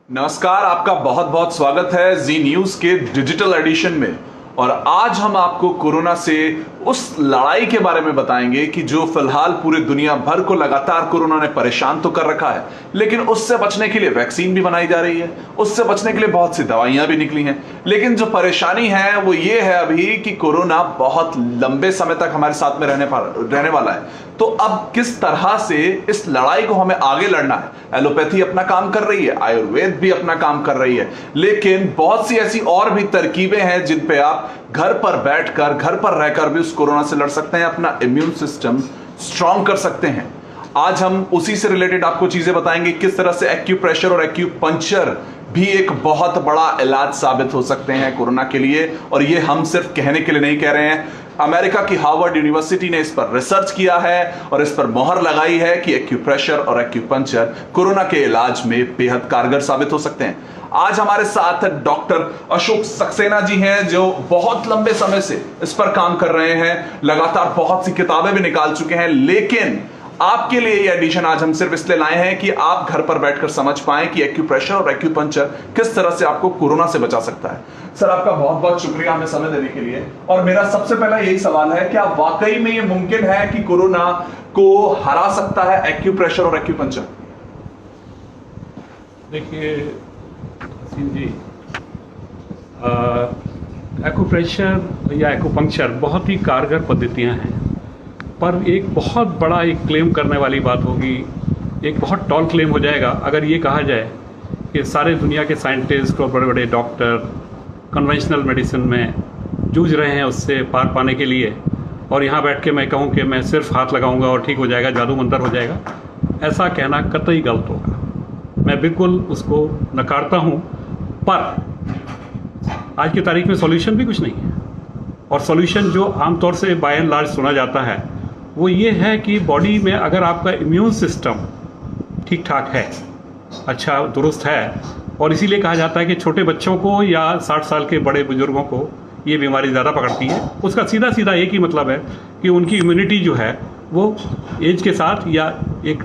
नमस्कार, आपका बहुत बहुत स्वागत है जी न्यूज के डिजिटल एडिशन में। और आज हम आपको कोरोना से उस लड़ाई के बारे में बताएंगे कि जो फिलहाल पूरे दुनिया भर को लगातार कोरोना ने परेशान तो कर रखा है, लेकिन उससे बचने के लिए वैक्सीन भी बनाई जा रही है, उससे बचने के लिए बहुत सी दवाइयां भी निकली हैं। लेकिन जो परेशानी है वो ये है अभी कि कोरोना बहुत लंबे समय तक हमारे साथ में रहने वाला है। तो अब किस तरह से इस लड़ाई को हमें आगे लड़ना है। एलोपैथी अपना काम कर रही है, आयुर्वेद भी अपना काम कर रही है, लेकिन बहुत सी ऐसी और भी तरकीबें हैं जिन पे आप घर पर बैठकर, घर पर रहकर भी उस कोरोना से लड़ सकते हैं, अपना इम्यून सिस्टम स्ट्रांग कर सकते हैं। आज हम उसी से रिलेटेड आपको चीजें बताएंगे, किस तरह से एक्यूप्रेशर और एक्यूपंक्चर भी एक बहुत बड़ा इलाज साबित हो सकते हैं कोरोना के लिए। और ये हम सिर्फ कहने के लिए नहीं कह रहे हैं, अमेरिका की हार्वर्ड यूनिवर्सिटी ने इस पर रिसर्च किया है और इस पर मोहर लगाई है कि एक्यूप्रेशर और एक्यूपंक्चर कोरोना के इलाज में बेहद कारगर साबित हो सकते हैं। आज हमारे साथ डॉक्टर अशोक सक्सेना जी हैं, जो बहुत लंबे समय से इस पर काम कर रहे हैं, लगातार बहुत सी किताबें भी निकाल चुके हैं। लेकिन आपके लिए ये एडिशन आज हम सिर्फ इसलिए लाए हैं कि आप घर पर बैठकर समझ पाएं कि एक्यूप्रेशर और एक्यूपंक्चर किस तरह से आपको कोरोना से बचा सकता है। सर, आपका बहुत बहुत शुक्रिया हमें समय देने के लिए। और मेरा सबसे पहला यही सवाल है, क्या वाकई में ये मुमकिन है कि कोरोना को हरा सकता है एक्यूप्रेशर और एक्यूपंक्चर? देखिए जी, एक्यूप्रेशर या एक्यूपंक्चर बहुत ही कारगर पद्धतियां हैं, पर एक बहुत बड़ा एक क्लेम करने वाली बात होगी, एक बहुत टॉल क्लेम हो जाएगा अगर ये कहा जाए कि सारे दुनिया के साइंटिस्ट और बड़े बड़े डॉक्टर कन्वेंशनल मेडिसिन में जूझ रहे हैं उससे पार पाने के लिए, और यहाँ बैठ के मैं कहूँ कि मैं सिर्फ हाथ लगाऊंगा और ठीक हो जाएगा, जादू मंतर हो जाएगा। ऐसा कहना कतई गलत होगा, मैं बिल्कुल उसको नकारता हूँ। पर आज की तारीख में सॉल्यूशन भी कुछ नहीं है, और सॉल्यूशन जो आमतौर से बाय एंड लार्ज सुना जाता है वो ये है कि बॉडी में अगर आपका इम्यून सिस्टम ठीक ठाक है, अच्छा दुरुस्त है, और इसीलिए कहा जाता है कि छोटे बच्चों को या 60 साल के बड़े बुजुर्गों को ये बीमारी ज़्यादा पकड़ती है। उसका सीधा सीधा एक ही मतलब है कि उनकी इम्यूनिटी जो है वो एज के साथ या एक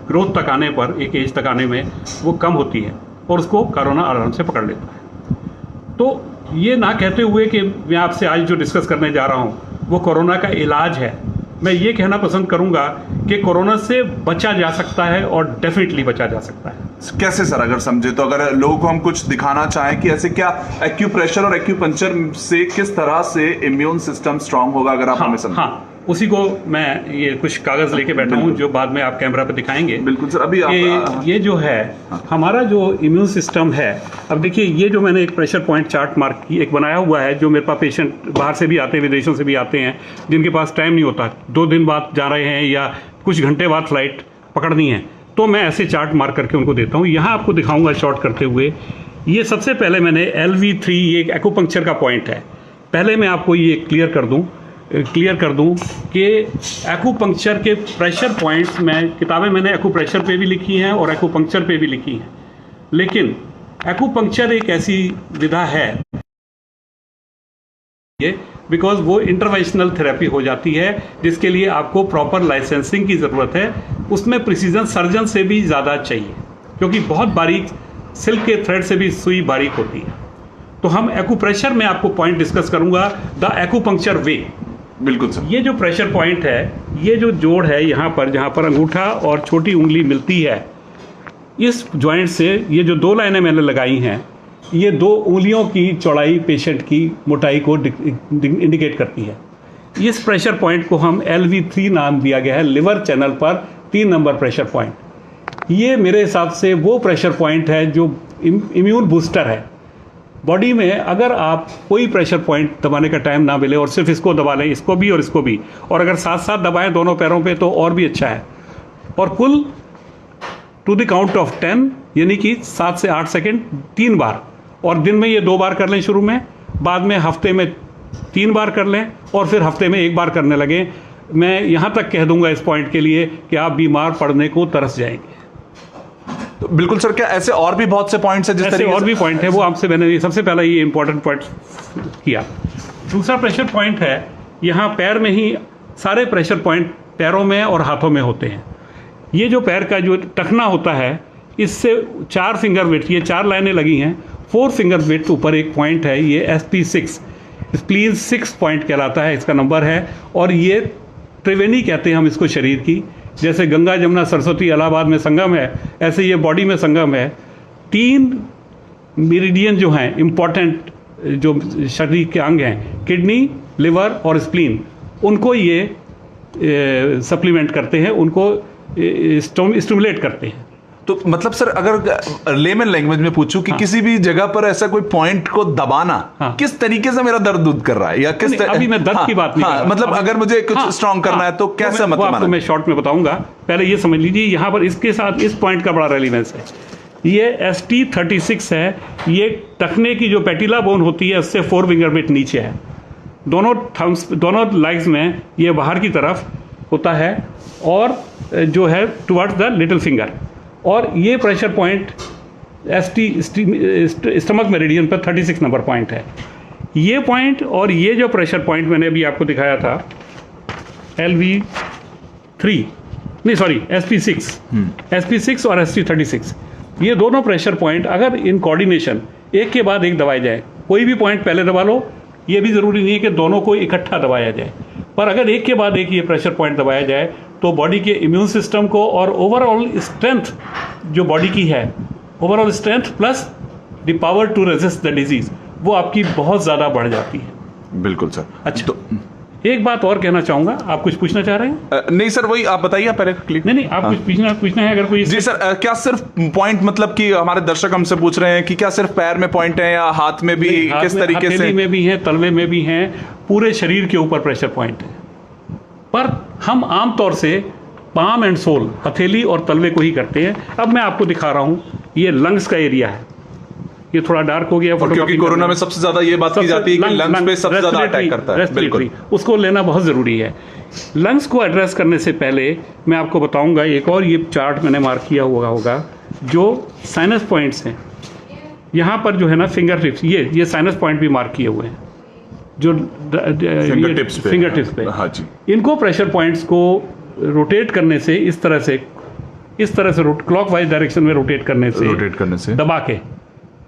ग्रोथ तक आने पर, एक एज तक आने में वो कम होती है, और उसको कोरोना आराम से पकड़ लेता है। तो ये ना कहते हुए कि मैं आपसे आज जो डिस्कस करने जा रहा हूँ वो कोरोना का इलाज है, मैं ये कहना पसंद करूंगा कि कोरोना से बचा जा सकता है, और डेफिनेटली बचा जा सकता है। कैसे सर, अगर समझे तो, अगर लोगों को हम कुछ दिखाना चाहें कि ऐसे क्या एक्यूप्रेशर और एक्यूपंक्चर से किस तरह से इम्यून सिस्टम स्ट्रांग होगा, अगर आप हमें समझें। हाँ, उसी को मैं ये कुछ कागज लेके बैठा हूँ जो बाद में आप कैमरा पे दिखाएंगे। बिल्कुल सर, अभी आप ये जो है हमारा जो इम्यून सिस्टम है, अब देखिए ये जो मैंने एक प्रेशर पॉइंट चार्ट मार्क की एक बनाया हुआ है, जो मेरे पास पेशेंट बाहर से भी आते हैं, विदेशों से भी आते हैं, जिनके पास टाइम नहीं होता, 2 दिन बाद जा रहे हैं या कुछ घंटे बाद फ्लाइट पकड़नी है, तो मैं ऐसे चार्ट मार्क करके उनको देता हूँ। यहाँ आपको दिखाऊंगा शॉर्ट करते हुए। ये सबसे पहले मैंने LV3, ये एक एक्यूपंक्चर का पॉइंट है। पहले मैं आपको ये क्लियर कर दूं कि एक्यूपंक्चर के प्रेशर पॉइंट्स में किताबें मैंने एक्यूप्रेशर पे भी लिखी हैं और एक्यूपंक्चर पे भी लिखी हैं, लेकिन एक्यूपंक्चर एक ऐसी विधा है बिकॉज वो इंटरवेंशनल थेरेपी हो जाती है, जिसके लिए आपको प्रॉपर लाइसेंसिंग की ज़रूरत है। उसमें प्रिसीजन सर्जन से भी ज़्यादा चाहिए, क्योंकि बहुत बारीक, सिल्क के थ्रेड से भी सुई बारीक होती है। तो हम एक्यूप्रेशर में आपको पॉइंट डिस्कस करूंगा, द एक्यूपंक्चर वे। बिल्कुल सर। ये जो प्रेशर पॉइंट है, ये जो जोड़ है यहाँ पर, जहाँ पर अंगूठा और छोटी उंगली मिलती है, इस जॉइंट से ये जो 2 लाइनें मैंने लगाई हैं, ये 2 उंगलियों की चौड़ाई पेशेंट की मोटाई को इंडिकेट करती है। इस प्रेशर पॉइंट को हम LV3 नाम दिया गया है, लिवर चैनल पर 3 नंबर प्रेशर पॉइंट। ये मेरे हिसाब से वो प्रेशर पॉइंट है जो इम्यून बूस्टर है बॉडी में। अगर आप कोई प्रेशर पॉइंट दबाने का टाइम ना मिले और सिर्फ इसको दबा लें, इसको भी और इसको भी, और अगर साथ साथ दबाएं दोनों पैरों पे, तो और भी अच्छा है। और कुल टू द काउंट ऑफ 10, यानी कि 7 से 8 सेकेंड 3 बार, और दिन में ये 2 बार कर लें शुरू में, बाद में हफ्ते में 3 बार कर लें, और फिर हफ्ते में 1 बार करने लगें। मैं यहाँ तक कह दूंगा इस पॉइंट के लिए कि आप बीमार पड़ने को तरस जाएंगे। तो बिल्कुल सर, क्या ऐसे और भी बहुत से पॉइंट्स हैं जिस तरीके और भी पॉइंट है, वो आपसे मैंने सबसे पहला ये इंपॉर्टेंट पॉइंट किया। दूसरा प्रेशर पॉइंट है, यहाँ पैर में ही सारे प्रेशर पॉइंट पैरों में और हाथों में होते हैं। ये जो पैर का जो टखना होता है, इससे 4 फिंगर विड्थ, ये 4 लाइनें लगी हैं, 4 फिंगर विड्थ ऊपर एक पॉइंट है, ये SP6 स्प्लीन 6 पॉइंट कहलाता है, इसका नंबर है। और ये त्रिवेणी कहते हैं हम इसको शरीर की, जैसे गंगा जमुना सरस्वती इलाहाबाद में संगम है, ऐसे ये बॉडी में संगम है। 3 मेरिडियन जो हैं इम्पॉर्टेंट, जो शरीर के अंग हैं, किडनी, लिवर और स्प्लीन, उनको ये सप्लीमेंट करते हैं, उनको स्टिमुलेट करते हैं। तो मतलब सर, अगर लेमन लैंग्वेज में पूछूं कि किसी भी जगह पर ऐसा कोई पॉइंट को दबाना किस तरीके से मेरा दर्द दूर कर रहा है, या किस अभी मैं दर्द की बात नहीं कर रहा। मतलब अगर मुझे कुछ स्ट्रॉन्ग करना है तो कैसे, मतलब आपको मैं शॉर्ट में बताऊंगा। पहले ये समझ लीजिए, यहाँ पर इसके साथ इस पॉइंट का बड़ा रेलिवेंस है। ये ST36 है, ये टखने की जो पैटिला बोन होती है उससे 4 फिंगर विड्थ नीचे है, दोनों थम्स, दोनों लेग्स में ये बाहर की तरफ होता है, और जो है टुवर्ड्स द लिटिल फिंगर। और ये प्रेशर पॉइंट स्टमक मेरिडियन पर 36 नंबर पॉइंट है। ये पॉइंट और ये जो प्रेशर पॉइंट मैंने अभी आपको दिखाया था, LV3 नहीं सॉरी SP6 और ST36, ये दोनों प्रेशर पॉइंट अगर इन कोऑर्डिनेशन एक के बाद एक दबाए जाए, कोई भी पॉइंट पहले दबा लो, ये भी ज़रूरी नहीं है कि दोनों को इकट्ठा दबाया जाए, पर अगर एक के बाद एक ये प्रेशर पॉइंट दबाया जाए तो बॉडी के इम्यून सिस्टम को और ओवरऑल स्ट्रेंथ जो बॉडी की है, overall strength plus the power to resist the disease, वो आपकी बहुत ज़्यादा बढ़ जाती है। बिल्कुल सर। अच्छा, तो एक बात और कहना चाहूँगा, आप कुछ पूछना चाह रहे हैं? नहीं सर, वही आप बताइए पहले। नहीं, आप कुछ पूछना है अगर कोई। जी सर, क्या सिर्फ पॉइंट, मतलब कि हमारे दर्शक हमसे पूछ रहे हैं कि क्या सिर्फ पैर में पॉइंट है या हाथ में भी, किस तरीके से? हथेली में भी है, तलवे में भी हैं, पूरे शरीर के ऊपर प्रेशर पॉइंट है, पर हम आमतौर से पाम एंड सोल, हथेली और तलवे को ही करते हैं। अब मैं आपको दिखा रहा हूँ, ये लंग्स का एरिया है, ये थोड़ा डार्क हो गया, क्योंकि कोरोना में सबसे ज्यादा ये बात की जाती है कि लंग्स पे सबसे ज्यादा अटैक करता है। बिल्कुल, उसको लेना बहुत जरूरी है। लंग्स को एड्रेस करने से पहले मैं आपको बताऊंगा एक और, ये चार्ट मैंने मार्क किया हुआ होगा, जो साइनस पॉइंट्स हैं यहाँ पर जो है ना, फिंगर टिप्स, ये साइनस पॉइंट भी मार्क किए हुए हैं, जो फिंगर टिप्स पे। हाँ जी, इनको प्रेशर पॉइंट्स को रोटेट करने से, इस तरह से क्लॉकवाइज डायरेक्शन में रोटेट करने से दबा के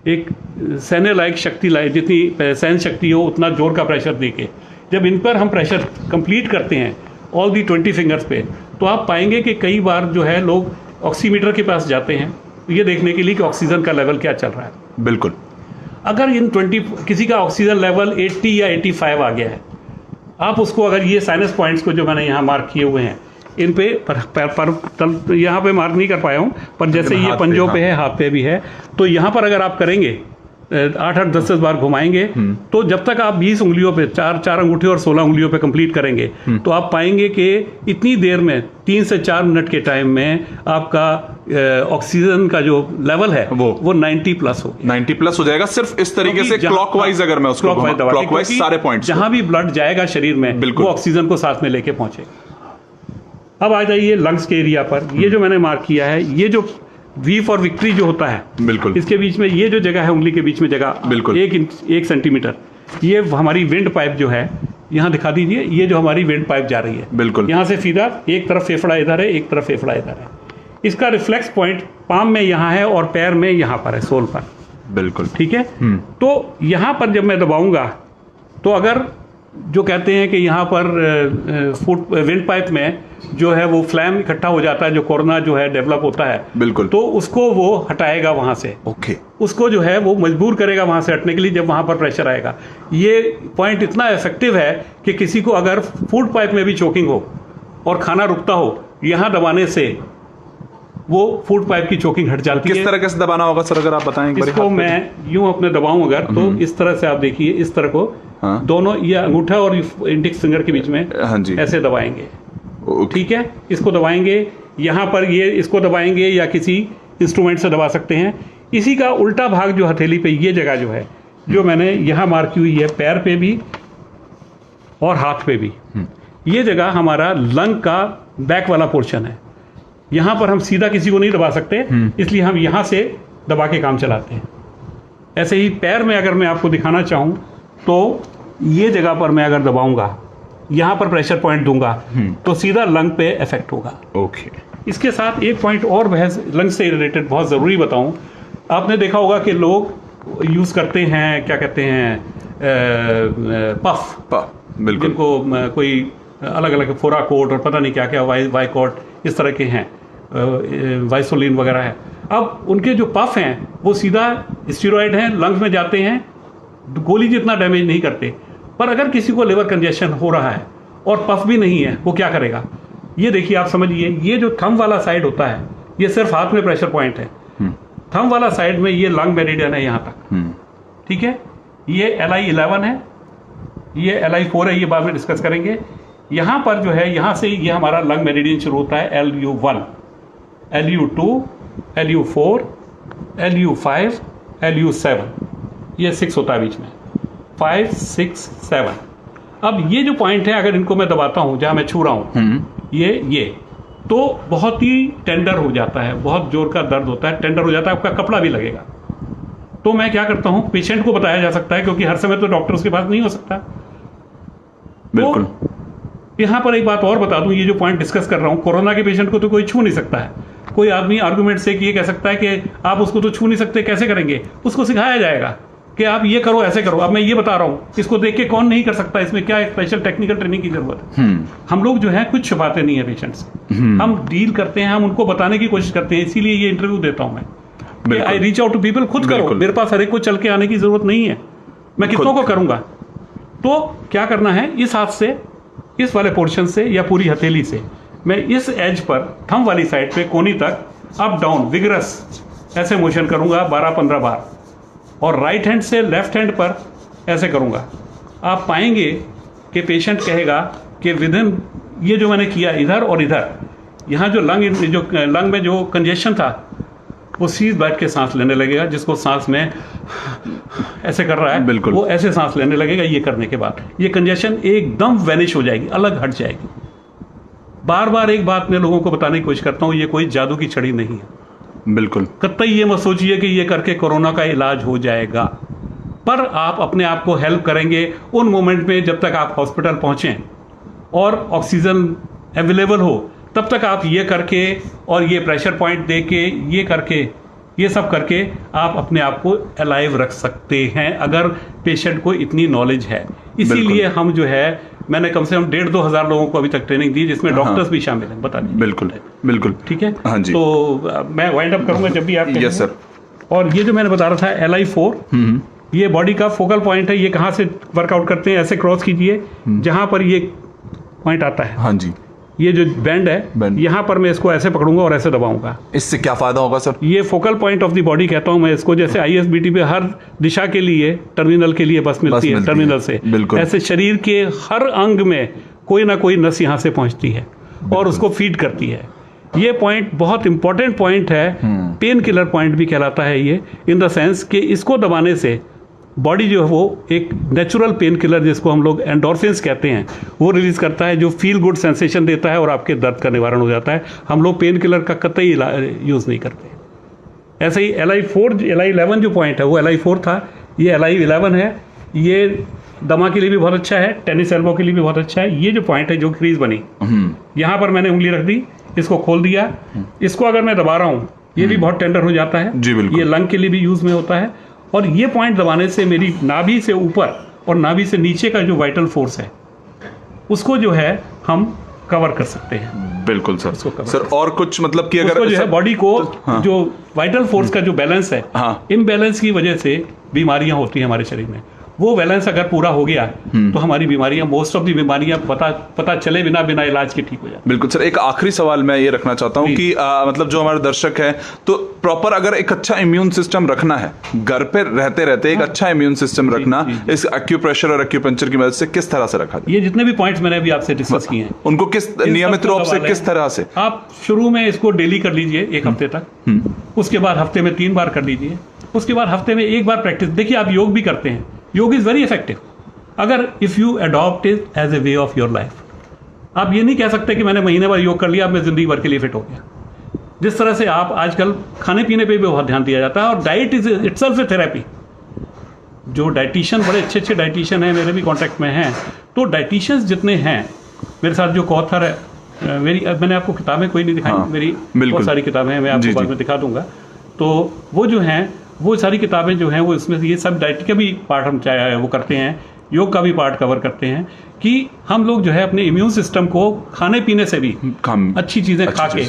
एक सहने लायक शक्ति लाए, जितनी सहन शक्ति हो उतना जोर का प्रेशर देके, जब इन पर हम प्रेशर कंप्लीट करते हैं ऑल दी 20 फिंगर्स पे, तो आप पाएंगे कि कई बार जो है लोग ऑक्सीमीटर के पास जाते हैं ये देखने के लिए कि ऑक्सीजन का लेवल क्या चल रहा है। बिल्कुल, अगर इन 20 किसी का ऑक्सीजन लेवल 80 या 85 आ गया है, आप उसको, अगर ये साइनस पॉइंट्स को जो मैंने यहाँ मार्क किए हुए हैं, इन पे पर यहाँ पे मार्क नहीं कर पाया हूँ, पर जैसे ये पंजों पे है, हाथ पे भी है, तो यहाँ पर अगर आप करेंगे 8-8 10-10 बार घुमाएंगे, तो जब तक आप 20 उंगलियों पे, 4 अंगूठे और 16 उंगलियों पे कंप्लीट करेंगे, तो आप पाएंगे कि इतनी देर में 3 से 4 मिनट के टाइम में आपका ऑक्सीजन का जो लेवल है वो 90 प्लस हो, 90 प्लस हो जाएगा, सिर्फ इस तरीके से क्लॉकवाइज। अगर मैं उसको क्लॉकवाइज सारे पॉइंट्स, जहां भी ब्लड जाएगा शरीर में, वो ऑक्सीजन को साथ में लेके पहुंचेगा। अब आ जाइए लंग्स के एरिया पर, ये जो मैंने मार्क किया है, ये जो वी फॉर विक्ट्री जो होता है, बिल्कुल, इसके बीच में ये जो जगह है, उंगली के बीच में जगह, बिल्कुल 1 सेंटीमीटर, ये हमारी विंड पाइप जो है, यहाँ दिखा दीजिए, ये जो हमारी विंड पाइप जा रही है, बिल्कुल, यहाँ से सीधा एक तरफ फेफड़ा इधर है, एक तरफ फेफड़ा इधर है। इसका रिफ्लेक्स पॉइंट पाम में यहाँ है और पैर में यहाँ पर है, सोल पर। बिल्कुल, ठीक है। तो यहाँ पर जब मैं दबाऊंगा, तो अगर जो कहते हैं कि यहाँ पर विंड पाइप में जो है वो फ्लैम इकट्ठा हो जाता है, जो कोरोना जो है डेवलप होता है, बिल्कुल, तो उसको वो हटाएगा वहाँ से। ओके, उसको जो है वो मजबूर करेगा वहाँ से हटने के लिए, जब वहाँ पर प्रेशर आएगा। ये पॉइंट इतना इफेक्टिव है कि किसी को अगर फूड पाइप में भी चोकिंग हो और खाना रुकता हो, यहाँ दबाने से वो फूड पाइप की चोकिंग हट जाती है। किस तरह से दबाना होगा सर, अगर आप बताएं? इसको मैं यूं अपने दबाऊं अगर, तो इस तरह से आप देखिए, इस तरह को, हाँ, दोनों ये अंगूठा और इंडेक्स फिंगर के बीच में, हाँ जी, ऐसे दबाएंगे। ठीक है, इसको दबाएंगे, यहाँ पर ये इसको दबाएंगे या किसी इंस्ट्रूमेंट से दबा सकते हैं। इसी का उल्टा भाग जो हथेली पे ये जगह जो है, जो मैंने यहाँ मार्क की हुई है, पैर पे भी और हाथ पे भी, ये जगह हमारा लंग का बैक वाला पोर्शन है। यहाँ पर हम सीधा किसी को नहीं दबा सकते, इसलिए हम यहाँ से दबा के काम चलाते हैं। ऐसे ही पैर में अगर मैं आपको दिखाना चाहूँ, तो ये जगह पर मैं अगर दबाऊंगा, यहाँ पर प्रेशर पॉइंट दूंगा, तो सीधा लंग पे इफेक्ट होगा। ओके, इसके साथ एक पॉइंट और बहस लंग्स से रिलेटेड बहुत ज़रूरी बताऊं, आपने देखा होगा कि लोग यूज़ करते हैं, क्या कहते हैं, पफ, बिल्कुल, जिनको कोई अलग अलग फोरा कोट और पता नहीं क्या क्या वाई कोट इस तरह के हैं, वाइसोलिन वगैरह है। अब उनके जो पफ हैं वो सीधा स्टीरॉयड हैं, लंग्स में जाते हैं, गोली जितना डैमेज नहीं करते। पर अगर किसी को लिवर कंजेशन हो रहा है और पफ भी नहीं है, वो क्या करेगा? ये देखिए, आप समझिए, ये जो थंब वाला साइड होता है ये सिर्फ हाथ में प्रेशर पॉइंट है। थंब वाला साइड में ये लंग मेरिडियन है यहाँ तक, ठीक है। ये LI11 है, ये LI4 है, ये बाद में डिस्कस करेंगे। यहाँ पर जो है, यहाँ से ये हमारा लंग मेरिडियन शुरू होता है, LU1, LU2, LU4, LU5, LU7, ये 6 होता है बीच में, 5, 6, 7। अब ये जो पॉइंट है, अगर इनको मैं दबाता हूँ जहाँ मैं छू रहा हूँ, ये तो बहुत ही टेंडर हो जाता है, बहुत जोर का दर्द होता है, टेंडर हो जाता है, आपका कपड़ा भी लगेगा। तो मैं क्या करता हूँ, पेशेंट को बताया जा सकता है, क्योंकि हर समय तो डॉक्टर उसके पास नहीं हो सकता। बिल्कुल। तो यहाँ पर एक बात और बता दूं, ये जो पॉइंट डिस्कस कर रहा हूँ, कोरोना के पेशेंट को तो कोई छू नहीं सकता है। कोई आदमी आर्गुमेंट से कि ये कह सकता है कि आप उसको तो छू नहीं सकते, कैसे करेंगे? उसको सिखाया जाएगा कि आप ये करो, ऐसे करो। अब मैं ये बता रहा हूँ, इसको देख के कौन नहीं कर सकता? इसमें क्या स्पेशल टेक्निकल ट्रेनिंग की जरूरत है? हम लोग जो है कुछ छुपाते नहीं है पेशेंट से, हम डील करते हैं, हम उनको बताने की कोशिश करते हैं। इसीलिए ये इंटरव्यू देता हूँ मैं, I reach out to people. खुद करो, मेरे पास हर एक को चल के आने की जरूरत नहीं है, मैं कितनों को करूंगा। तो क्या करना है, इस हाथ से, इस वाले पोर्शन से या पूरी हथेली से मैं इस एज पर थंब वाली साइड पे कोनी तक अप डाउन विगरस ऐसे मोशन करूंगा 12-15 बार, और राइट हैंड से लेफ्ट हैंड पर ऐसे करूंगा। आप पाएंगे कि पेशेंट कहेगा कि विदिन ये जो मैंने किया इधर और इधर, यहाँ जो लंग में जो कंजेशन था वो सीध बैठ के सांस लेने लगेगा। जिसको सांस में ऐसे कर रहा है, बिल्कुल, वो ऐसे सांस लेने लगेगा। ये करने के बाद ये कंजेशन एकदम वैनिश हो जाएगी, अलग हट जाएगी। बार बार एक बात मैं लोगों को बताने की कोशिश करता हूँ, ये कोई जादू की छड़ी नहीं है। बिल्कुल, कतई ये मत सोचिए कि ये करके कोरोना का इलाज हो जाएगा, पर आप अपने आप को हेल्प करेंगे उन मोमेंट में जब तक आप हॉस्पिटल पहुंचें और ऑक्सीजन अवेलेबल हो, तब तक आप ये करके और ये प्रेशर पॉइंट दे के, ये करके, ये सब करके आप अपने आप को अलाइव रख सकते हैं, अगर पेशेंट को इतनी नॉलेज है। इसीलिए हम जो है, मैंने कम से कम 1,500-2 हज़ार लोगों को अभी तक ट्रेनिंग दी, जिसमें डॉक्टर्स भी शामिल हैं। बता दीजिए। बिल्कुल बिल्कुल, ठीक है। हाँ जी। तो मैं वाइंड अप करूंगा जब भी आप कहेंगे। Yes sir. और ये जो मैंने बता रहा था LI4, ये बॉडी का फोकल पॉइंट है। ये कहाँ से वर्कआउट करते हैं, ऐसे क्रॉस कीजिए जहां पर ये पॉइंट आता है। हाँ जी। ये जो बैंड है, यहाँ पर मैं इसको ऐसे पकड़ूंगा और ऐसे दबाऊंगा। इससे क्या फायदा होगा सर? ये focal point of the body कहता हूं मैं इसको, जैसे ISBT पे हर दिशा के लिए टर्मिनल के लिए बस मिलती है टर्मिनल से, ऐसे शरीर के हर अंग में कोई ना कोई नस यहाँ से पहुंचती है और उसको फीड करती है। ये पॉइंट बहुत इंपॉर्टेंट पॉइंट है, पेन किलर पॉइंट भी कहलाता है ये, इन द सेंस कि इसको दबाने से बॉडी जो है वो एक नेचुरल पेन किलर, जिसको हम लोग एंडोर्फिन्स कहते हैं, वो रिलीज करता है, जो फील गुड सेंसेशन देता है और आपके दर्द का निवारण हो जाता है। हम लोग पेन किलर का कतई यूज़ नहीं करते। ऐसे ही LI11 जो पॉइंट है वो LI4 था, ये LI11 है। ये दमा के लिए भी बहुत अच्छा है, टेनिस एल्बो के लिए भी बहुत अच्छा है। ये जो पॉइंट है, जो क्रीज बनी, यहाँ पर मैंने उंगली रख दी, इसको खोल दिया, इसको अगर मैं दबा रहा हूँ, ये भी बहुत टेंडर हो जाता है। ये लंग के लिए भी यूज में होता है। और ये पॉइंट दबाने से मेरी नाभि से ऊपर और नाभि से नीचे का जो वाइटल फोर्स है, उसको जो है हम कवर कर सकते हैं। बिल्कुल सर। सर और कुछ मतलब कि अगर जो है बॉडी को जो वाइटल फोर्स का जो बैलेंस है, इम्बैलेंस की वजह से बीमारियां होती हैं हमारे शरीर में। वो बैलेंस अगर पूरा हो गया तो हमारी बीमारियां, मोस्ट ऑफ दी बीमारियां पता चले बिना इलाज के ठीक हो जाती। बिल्कुल सर। एक आखिरी सवाल मैं ये रखना चाहता हूँ कि मतलब जो हमारे दर्शक हैं, तो प्रॉपर अगर एक अच्छा इम्यून सिस्टम रखना है, घर पे रहते रहते एक अच्छा इम्यून सिस्टम रखना, इस एक्यूप्रेशर और एक्यूपंक्चर की मदद से किस तरह से रखा जाए? ये जितने भी पॉइंट्स मैंने अभी आपसे डिस्कस किए हैं, उनको किस नियमित रूप से, किस तरह से? आप शुरू में इसको डेली कर लीजिए 1 हफ्ते तक, उसके बाद हफ्ते में 3 बार कर लीजिए, उसके बाद हफ्ते में 1 बार प्रैक्टिस। देखिए, आप योग भी करते हैं, योग इज वेरी इफेक्टिव अगर if you adopt it as a way of your life. आप ये नहीं कह सकते कि मैंने महीने भर योग कर लिया, अब मैं जिंदगी भर के लिए फिट हो गया। जिस तरह से आप आजकल खाने पीने पे भी बहुत ध्यान दिया जाता है, और diet is itself a therapy. जो डाइटिशियन, बड़े अच्छे डाइटिशियन हैं, मेरे भी कॉन्टैक्ट में हैं, तो डाइटिशियंस जितने हैं, मेरे साथ जो कोऑथर मैंने आपको किताबें कोई नहीं दिखाई, हाँ, मेरी बिल्कुल। बहुत सारी किताबें हैं, मैं जी, आपको बाद जी। में दिखा दूंगा। तो वो जो हैं, वो सारी किताबें जो हैं वो इसमें ये सब डाइट का भी पार्ट हम चाहे वो करते हैं, योग का भी पार्ट कवर करते हैं कि हम लोग जो है अपने इम्यून सिस्टम को खाने पीने से भी अच्छी चीज़ें खा के,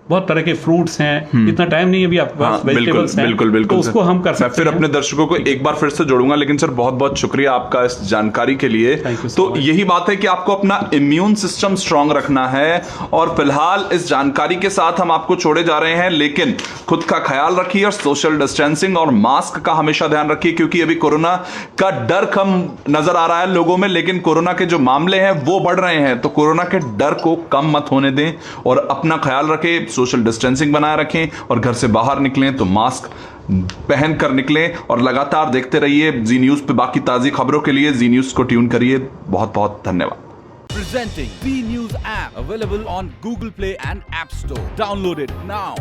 बहुत तरह के फ्रूट्स हैं, इतना टाइम नहीं है अभी आपके पास, वेजिटेबल्स हैं, बिल्कुल तो उसको हम कर सकते हैं। मैं फिर अपने दर्शकों को एक बार फिर से जोड़ूंगा, लेकिन सर बहुत बहुत शुक्रिया आपका इस जानकारी के लिए। Thank you so तो much। यही बात है कि आपको अपना इम्यून सिस्टम स्ट्रांग रखना है, और फिलहाल इस जानकारी के साथ हम आपको छोड़े जा रहे हैं, लेकिन खुद का ख्याल रखिए और सोशल डिस्टेंसिंग और मास्क का हमेशा ध्यान रखिए, क्योंकि अभी कोरोना का डर कम नजर आ रहा है लोगों में, लेकिन कोरोना के जो मामले हैं वो बढ़ रहे हैं। तो कोरोना के डर को कम मत होने दें और अपना ख्याल रखें, सोशल डिस्टेंसिंग बनाए रखें, और घर से बाहर निकलें तो मास्क पहन कर निकलें। और लगातार देखते रहिए जी न्यूज पे बाकी ताजी खबरों के लिए जी न्यूज को ट्यून करिए। बहुत बहुत धन्यवाद। Presenting Z News app, available on Google Play and App Store. Download it now.